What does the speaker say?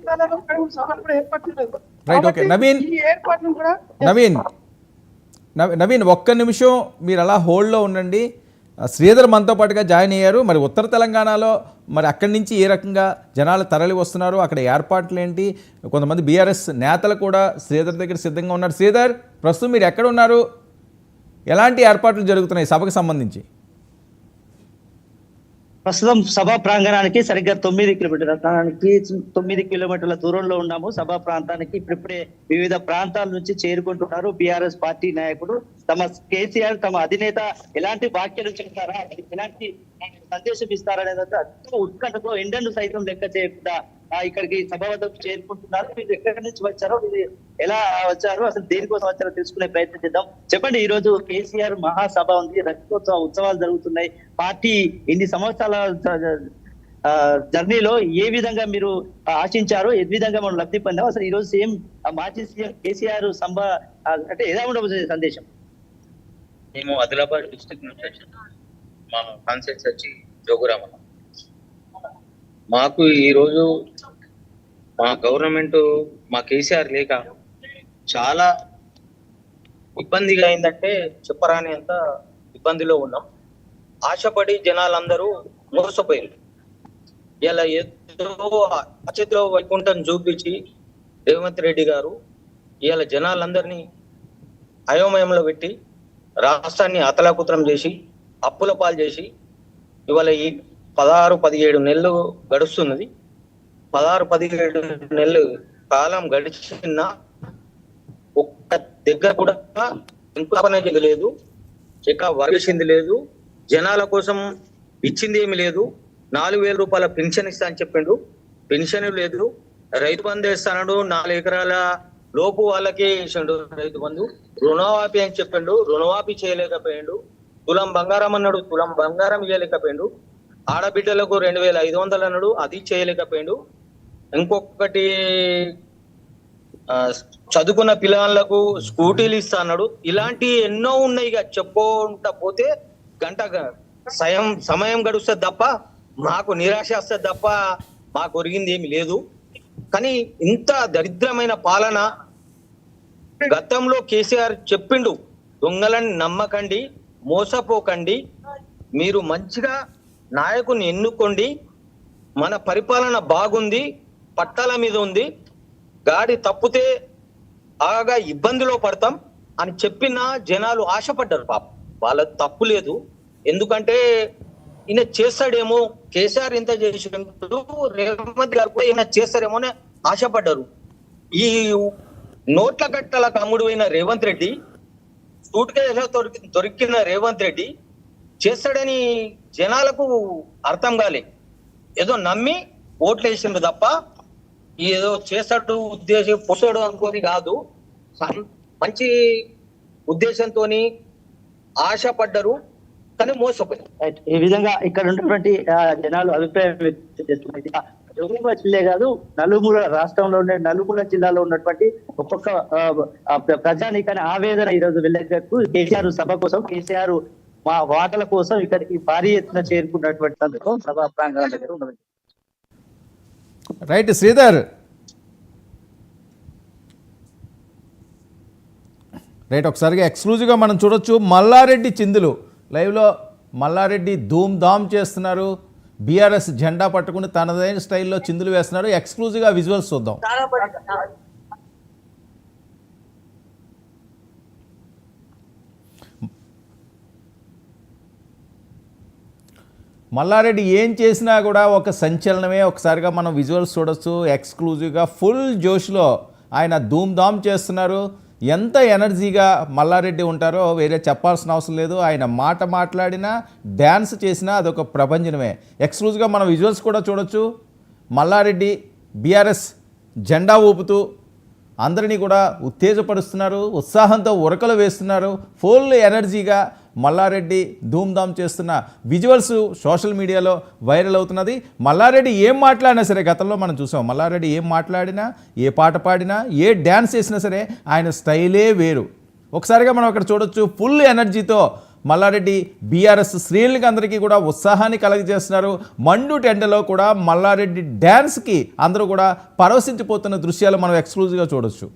జిల్లాలలో సభలు కూడా ఏర్పాటు చేయలేదు. Right, okay. నవీన్, ఈ ఏర్పాట్లను కూడా నవీన్ ఒక్క నిమిషం మీరు అలా హోల్డ్లో ఉండండి. శ్రీధర్ మనతో పాటుగా జాయిన్ అయ్యారు. మరి ఉత్తర తెలంగాణలో మరి అక్కడి నుంచి ఏ రకంగా జనాలు తరలి వస్తున్నారు, అక్కడ ఏర్పాట్లు ఏంటి? కొంతమంది బీఆర్ఎస్ నేతలు కూడా శ్రీధర్ దగ్గర సిద్ధంగా ఉన్నారు. శ్రీధర్, ప్రస్తుతం మీరు ఎక్కడ ఉన్నారు? ఎలాంటి ఏర్పాట్లు జరుగుతున్నాయి సభకు సంబంధించి? ప్రస్తుతం సభా ప్రాంగణానికి సరిగ్గా 9 కిలోమీటర్ల దూరంలో ఉన్నాము. సభా ప్రాంతానికి ఇప్పుడిప్పుడే వివిధ ప్రాంతాల నుంచి చేరుకుంటున్నారు బీఆర్ఎస్ పార్టీ నాయకుడు. కేసీఆర్ తమ అధినేత ఎలాంటి వ్యాఖ్యలు చేస్తారా, ఎలాంటి సందేశం ఇస్తారనేది అత్యంత ఉత్కంఠతో ఎండను సైతం లెక్క చేయకుండా ఇక్కడికి సభ వద్దకు చేరుకుంటున్నారు. మీరు ఎక్కడి నుంచి వచ్చారో, మీరు ఎలా వచ్చారో, అసలు దేనికోసం వచ్చారో తెలుసుకునే ప్రయత్నం చేద్దాం. చెప్పండి, ఈ రోజు కేసీఆర్ మహాసభ ఉంది, రజతోత్సవ ఉత్సవాలు జరుగుతున్నాయి. పార్టీ ఇన్ని సంవత్సరాల జర్నీలో ఏ విధంగా మీరు ఆశించారో, ఏ విధంగా మనం లబ్ధి పొందాం, అసలు ఈ రోజు సేమ్ మాజీ సీఎం కేసీఆర్ అంటే ఎలా ఉండబోతుంది సందేశం? మేము ఆదిలాబాద్ డిస్ట్రిక్ట్ నుంచి వచ్చాము. మా కాన్సెప్ట్స్ వచ్చి జోగురామన్న. మాకు ఈరోజు మా గవర్నమెంట్, మా కేసీఆర్ లేక చాలా ఇబ్బందిగా అయిందంటే చెప్పరాని అంత ఇబ్బందిలో ఉన్నాం. ఆశపడి జనాలందరూ మోసపోయారు. ఇలా ఏదో అచేతిలో వైకుంఠం చూపించి రేవంత్ రెడ్డి గారు ఇవాళ జనాలందరినీ అయోమయంలో పెట్టి రాష్ట్రాన్ని అతలాకుతలం చేసి అప్పుల పాలు చేసి ఇవాళ ఈ 16-17 నెలలు గడుస్తున్నది. 16-17 నెలలు కాలం గడిచిన ఒక్క దగ్గర కూడా ఇంకొక లేదు, ఇక వర్గేసింది లేదు, జనాల కోసం ఇచ్చింది ఏమి లేదు. 4,000 రూపాయల పెన్షన్ ఇస్తా అని చెప్పిండు, పెన్షన్ లేదు. రైతు బంధు వేస్తాడు, 4 ఎకరాల లోపు వాళ్ళకే వేసిండు రైతు బంధు. రుణమాఫీ అని చెప్పిండు, రుణమాఫీ చేయలేకపోయిండు. తులం బంగారం అన్నాడు, తులం బంగారం ఇవ్వలేకపోయిండు. ఆడబిడ్డలకు 2,500 అన్నాడు, అది చేయలేకపోయిండు. ఇంకొకటి చదువుకున్న పిల్లలకు స్కూటీలు ఇస్తా అన్నాడు. ఇలాంటి ఎన్నో ఉన్నాయి. ఇక చెప్పుకుంటా పోతే గంట సమయం గడుస్తుంది తప్ప మాకు నిరాశ వస్తుంది తప్ప మాకు ఒరిగింది ఏమి లేదు. కానీ ఇంత దరిద్రమైన పాలన గతంలో కేసీఆర్ చెప్పిండు, దొంగలని నమ్మకండి, మోసపోకండి, మీరు మంచిగా నాయకుని ఎన్నుకోండి, మన పరిపాలన బాగుంది, పట్టాల మీద ఉంది, గాడి తప్పితే బాగా ఇబ్బందిలో పడతాం అని చెప్పిన జనాలు ఆశపడ్డారు. పాప వాళ్ళ తప్పు లేదు. ఎందుకంటే ఈయన చేస్తాడేమో, కేసీఆర్ ఇంత చేసినప్పుడు రేవంత్ గారు కూడా ఈయన చేస్తారేమో అని ఆశపడ్డారు. ఈ నోట్ల కట్టలకు అమ్ముడుపోయిన రేవంత్ రెడ్డి, సూట్ కేసులో దొరికిన రేవంత్ రెడ్డి చేస్తాడని జనాలకు అర్థం కాలే. ఏదో నమ్మి ఓట్లు వేసిండు తప్ప ఏదో చేస్తాడు ఉద్దేశం పొసడు అనుకోని కాదు. మంచి ఉద్దేశంతో ఆశపడ్డారు కానీ మోసపోయారు. ఈ విధంగా ఇక్కడ ఉన్నటువంటి జనాలు అభిప్రాయం వ్యక్తం చేస్తున్నారు. జోగులాంబ జిల్లా కాదు, నలుమూల రాష్ట్రంలో ఉండే నలుమూల జిల్లాలో ఉన్నటువంటి ఒక్కొక్క ప్రజానీకాన్ని ఆవేదన ఈ రోజు వెళ్ళేందుకు కేసీఆర్ సభ కోసం, కేసీఆర్ మా వాటల కోసం ఇక్కడికి భారీ ఎత్తున చేరుకున్నటువంటి సభా ప్రాంగణం దగ్గర ఉన్నది. రైట్ శ్రీధర్, రైట్, ఒకసారిగా ఎక్స్క్లూజివ్గా మనం చూడొచ్చు. మల్లారెడ్డి చిందులు లైవ్లో మల్లారెడ్డి ధూమ్ ధామ్ చేస్తున్నారు. బీఆర్ఎస్ జెండా పట్టుకుని తనదైన స్టైల్లో చిందులు వేస్తున్నారు. ఎక్స్క్లూజివ్గా విజువల్స్ చూద్దాం. మల్లారెడ్డి ఏం చేసినా కూడా ఒక సంచలనమే. ఒకసారిగా మనం విజువల్స్ చూడొచ్చు. ఎక్స్క్లూజివ్గా ఫుల్ జోష్లో ఆయన ధూమ్ ధామ్ చేస్తున్నారు. ఎంత ఎనర్జీగా మల్లారెడ్డి ఉంటారో వేరే చెప్పాల్సిన అవసరం లేదు. ఆయన మాట్లాడినా డ్యాన్స్ చేసినా అదొక ప్రభంజనమే. ఎక్స్క్లూజివ్గా మనం విజువల్స్ కూడా చూడొచ్చు. మల్లారెడ్డి బీఆర్ఎస్ జెండా ఊపుతూ అందరినీ కూడా ఉత్తేజపరుస్తున్నారు, ఉత్సాహంతో ఉరకలు వేస్తున్నారు. ఫుల్ ఎనర్జీగా మల్లారెడ్డి ధూమ్ధామ్ చేస్తున్న విజువల్స్ సోషల్ మీడియాలో వైరల్ అవుతున్నది. మల్లారెడ్డి ఏం మాట్లాడినా సరే, గతంలో మనం చూసాం, మల్లారెడ్డి ఏం మాట్లాడినా, ఏ పాట పాడినా, ఏ డ్యాన్స్ చేసినా సరే ఆయన స్టైలే వేరు. ఒకసారిగా మనం అక్కడ చూడొచ్చు. ఫుల్ ఎనర్జీతో మల్లారెడ్డి బీఆర్ఎస్ శ్రేణులకి అందరికీ కూడా ఉత్సాహాన్ని కలగజేస్తున్నారు. మండు టెండలో కూడా మల్లారెడ్డి డ్యాన్స్కి అందరూ కూడా పరవశించిపోతున్న దృశ్యాలు మనం ఎక్స్క్లూజివ్గా చూడొచ్చు.